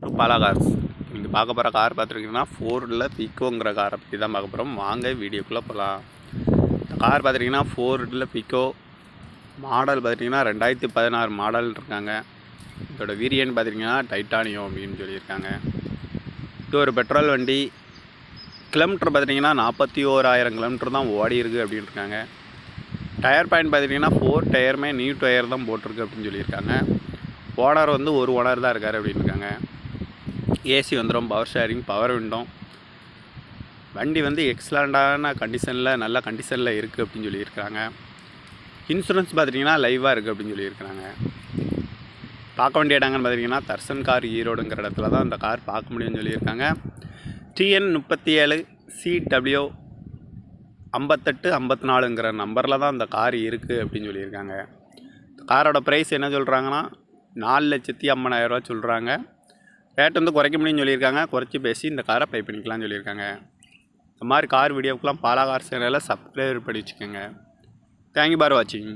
To Bala cars. நீங்கள் பார்க்க போகிற கார் பார்த்துருக்கீங்கன்னா ஃபோர்டில் பிகோங்கிற காரை பற்றி தான் பார்க்க போகிறோம். வாங்க வீடியோக்குள்ளே போகலாம். இந்த கார் பார்த்துட்டிங்கன்னா ஃபோர்டில் பிகோ மாடல் பார்த்திங்கன்னா 2016 மாடல் இருக்காங்க. இதோட வேரியன்ட் பார்த்திங்கன்னா டைட்டானியம் அப்படின்னு சொல்லியிருக்காங்க. இது ஒரு பெட்ரோல் வண்டி. கிலோமீட்டர் பார்த்திங்கன்னா 41,000 கிலோமீட்டர் தான் ஓடி இருக்குது அப்படின்னு இருக்காங்க. டயர் பாயிண்ட் பார்த்திங்கன்னா 4 டயருமே நியூ டயர் தான் போட்டிருக்கு அப்படின்னு சொல்லியிருக்காங்க. ஓனர் வந்து ஒரு ஓனர் தான் இருக்கார் அப்படின்னு இருக்காங்க. ஏசி வந்துடும், பவர் ஷேரிங், பவர் விண்டோ. வண்டி வந்து எக்ஸலண்ட்டான கண்டிஷனில், நல்ல கண்டிஷனில் இருக்குது அப்படின்னு சொல்லியிருக்காங்க. இன்சூரன்ஸ் பார்த்திங்கன்னா லைவாக இருக்குது அப்படின்னு சொல்லியிருக்காங்க. பார்க்க வேண்டிய இடங்கன்னு பார்த்திங்கன்னா தர்சன் கார் ஈரோடுங்கிற இடத்துல தான் அந்த கார் பார்க்க முடியும்னு சொல்லியிருக்காங்க. TN 37 CW 5854ங்கிற நம்பரில் தான் அந்த கார் இருக்குது அப்படின்னு சொல்லியிருக்காங்க. காரோட ப்ரைஸ் என்ன சொல்கிறாங்கன்னா 4,50,000 சொல்கிறாங்க. ரேட் வந்து குறைக்க முடியும்னு சொல்லியிருக்காங்க. குறைச்சி பேசி இந்த காரை பை பண்ணிக்கலாம்னு சொல்லியிருக்காங்க. இந்த மாதிரி கார் வீடியோக்கெலாம் பாலா கார் சேனலில் சப்ஸ்கிரைப் பண்ணி வச்சுக்கோங்க. தேங்க்யூ ஃபார் வாட்சிங்.